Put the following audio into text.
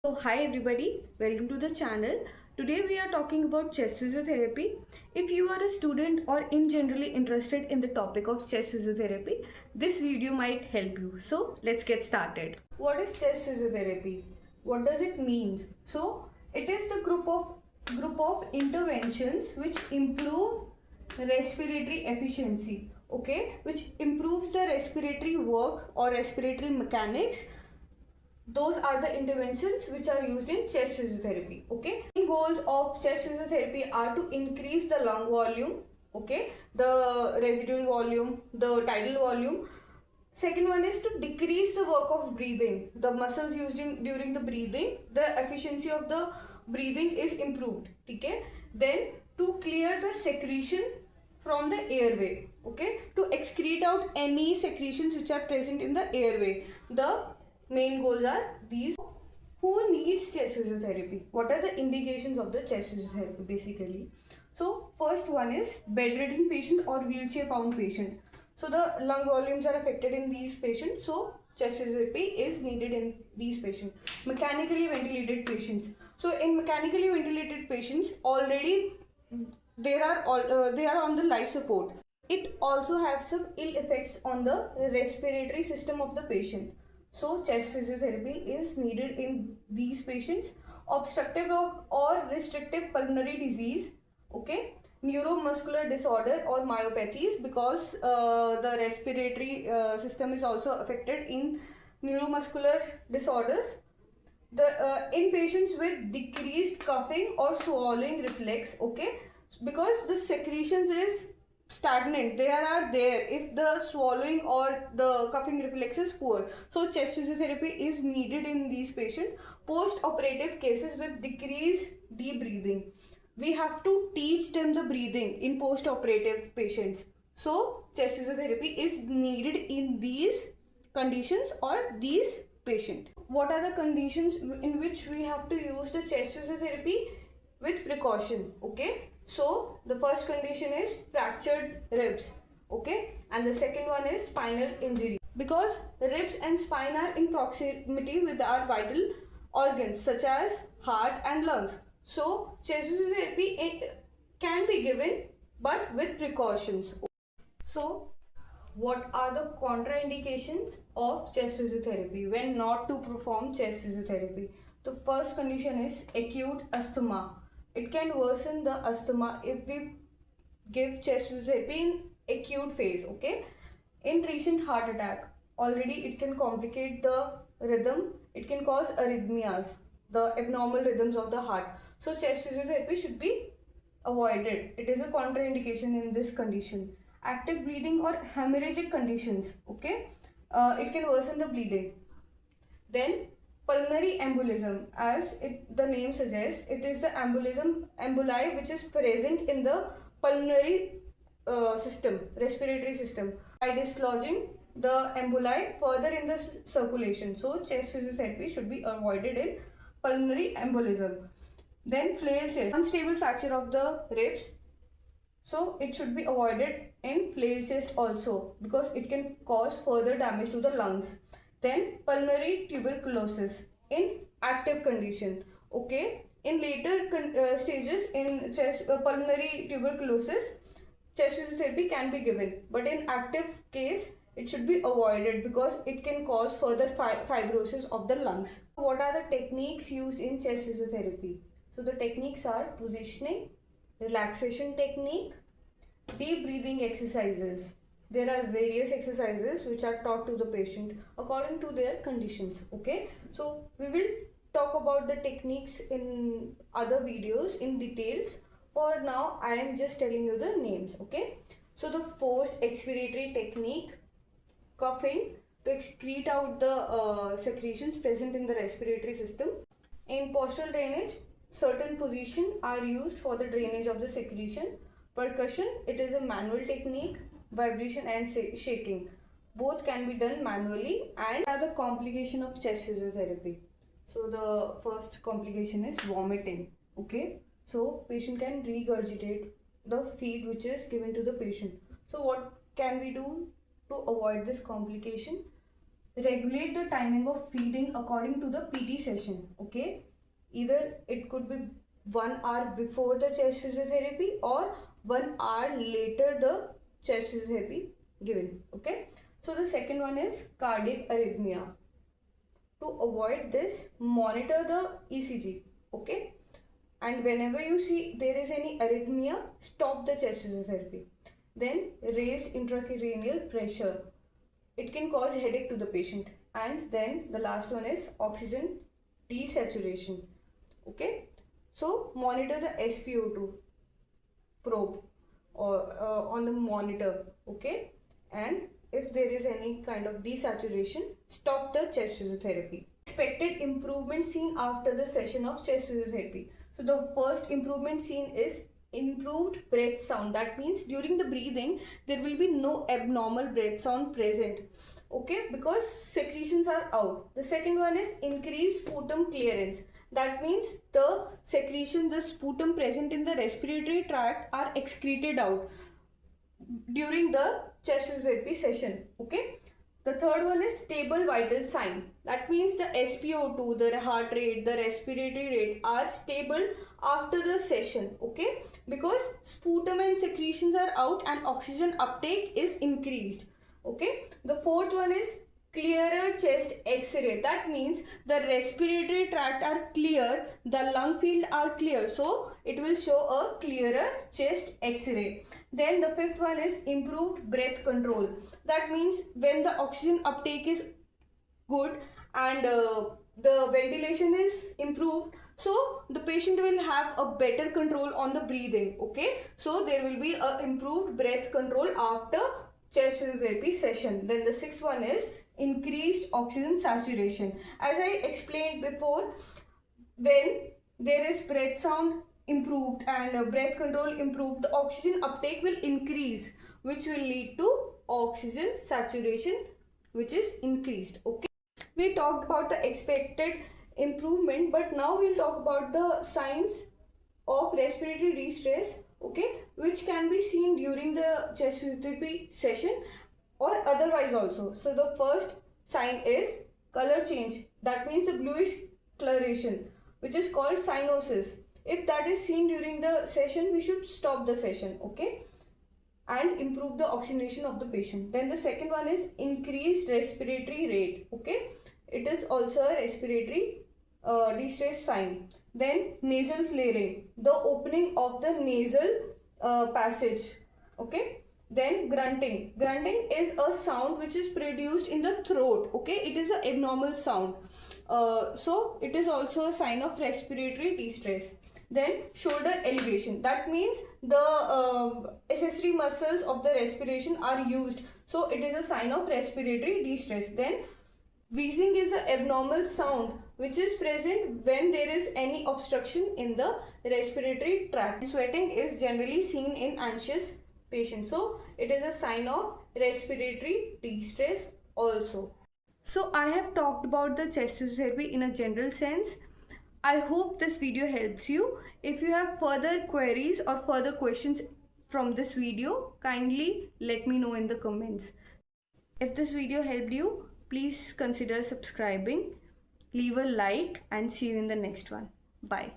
So hi everybody, welcome to the channel. Today we are talking about chest physiotherapy. If you are a student or in generally interested in the topic of chest physiotherapy, this video might help you. So let's get started. What is chest physiotherapy? What does it mean? So it is the group of interventions which improve respiratory efficiency, which improves the respiratory work or respiratory mechanics. Those are the interventions which are used in chest physiotherapy. Main goals of chest physiotherapy are to increase the lung volume, the residual volume, the tidal volume. Second one is to decrease the work of breathing, the muscles used during the breathing, the efficiency of the breathing is improved. Then to clear the secretion from the airway, to excrete out any secretions which are present in the airway. The main goals are these. Who needs chest physiotherapy? What are the indications of the chest physiotherapy basically? So first one is bedridden patient or wheelchair bound patient. So the lung volumes are affected in these patients, so chest physiotherapy is needed in these patients. Mechanically ventilated patients. So in mechanically ventilated patients, already they are on the life support. It also has some ill effects on the respiratory system of the patient. So chest physiotherapy is needed in these patients. Obstructive or restrictive pulmonary disease, neuromuscular disorder or myopathies, because the respiratory system is also affected in neuromuscular disorders. In patients with decreased coughing or swallowing reflex, because the secretions is stagnant, they are there if the swallowing or the coughing reflex is poor. So chest physiotherapy is needed in these patients. Post-operative cases with decreased deep breathing, we have to teach them the breathing in post-operative patients. So chest physiotherapy is needed in these conditions or these patients. What are the conditions in which we have to use the chest physiotherapy? With precaution, so the first condition is fractured ribs, and the second one is spinal injury, because ribs and spine are in proximity with our vital organs such as heart and lungs. So chest physiotherapy can be given but with precautions. So what are the contraindications of chest physiotherapy when not to perform chest physiotherapy? The first condition is acute asthma. It can worsen the asthma if we give chest physiotherapy in acute phase, In recent heart attack, already it can complicate the rhythm. It can cause arrhythmias, the abnormal rhythms of the heart. So chest physiotherapy should be avoided. It is a contraindication in this condition. Active bleeding or hemorrhagic conditions, it can worsen the bleeding. Then pulmonary embolism, as the name suggests, it is the emboli which is present in the pulmonary system, respiratory system, by dislodging the emboli further in the circulation. So chest physiotherapy should be avoided in pulmonary embolism. Then flail chest, unstable fracture of the ribs, so it should be avoided in flail chest also, because it can cause further damage to the lungs. Then pulmonary tuberculosis in active condition, in later stages in pulmonary tuberculosis, chest physiotherapy can be given, but in active case it should be avoided because it can cause further fibrosis of the lungs. What are the techniques used in chest physiotherapy? So the techniques are positioning, relaxation technique, deep breathing exercises. There are various exercises which are taught to the patient according to their conditions. So we will talk about the techniques in other videos in details. For now, I am just telling you the names. So the forced expiratory technique, coughing to excrete out the secretions present in the respiratory system. In postural drainage, certain positions are used for the drainage of the secretion. Percussion, it is a manual technique. Vibration and shaking, both can be done manually. And are the complication of chest physiotherapy. So the first complication is vomiting. So patient can regurgitate the feed which is given to the patient. So what can we do to avoid this complication? regulate the timing of feeding according to the PT session. Okay, either it could be 1 hour before the chest physiotherapy or 1 hour later the chest physiotherapy given. Okay, so the second one is cardiac arrhythmia. To avoid this, monitor the ECG. Okay, and whenever you see there is any arrhythmia, stop the chest physiotherapy. Then raised intracranial pressure, it can cause headache to the patient. And then the last one is oxygen desaturation. Okay, so monitor the SpO2 probe or on the monitor. Okay, and if there is any kind of desaturation, stop the chest physiotherapy. Expected improvement seen after the session of chest physiotherapy. So the first improvement seen is improved breath sound. That means during the breathing there will be no abnormal breath sound present. Okay, because secretions are out. The second one is increased sputum clearance. That means the secretion, the sputum present in the respiratory tract are excreted out during the chest physiotherapy session. Okay, the third one is stable vital sign. That means the SpO2, the heart rate, the respiratory rate are stable after the session. Okay, because sputum and secretions are out and oxygen uptake is increased. Okay, the fourth one is clearer chest x-ray. That means the respiratory tract are clear, the lung field are clear, so it will show a clearer chest x-ray. Then the fifth one is improved breath control. That means when the oxygen uptake is good and the ventilation is improved, so the patient will have a better control on the breathing. Okay, so there will be a improved breath control after chest physiotherapy session. Then the sixth one is increased oxygen saturation. As I explained before, when there is breath sound improved and breath control improved, the oxygen uptake will increase, which will lead to oxygen saturation, which is increased. Okay, we talked about the expected improvement, but now we'll talk about the signs of respiratory distress. Okay, which can be seen during the chest physiotherapy session or otherwise also. So the first sign is color change. That means the bluish coloration, which is called cyanosis. If that is seen during the session, we should stop the session. Okay, and improve the oxygenation of the patient. Then the second one is increased respiratory rate. Okay, it is also a respiratory distress sign. Then nasal flaring, the opening of the nasal passage. Okay, then grunting. Grunting is a sound which is produced in the throat. Okay, it is an abnormal sound. So it is also a sign of respiratory distress. Then shoulder elevation. That means the accessory muscles of the respiration are used. So it is a sign of respiratory distress. Then wheezing is an abnormal sound which is present when there is any obstruction in the respiratory tract. Sweating is generally seen in anxious patients. So it is a sign of respiratory distress also. So I have talked about the chest physiotherapy in a general sense. I hope this video helps you. If you have further queries or further questions from this video, kindly let me know in the comments. If this video helped you, please consider subscribing, leave a like, and see you in the next one. Bye.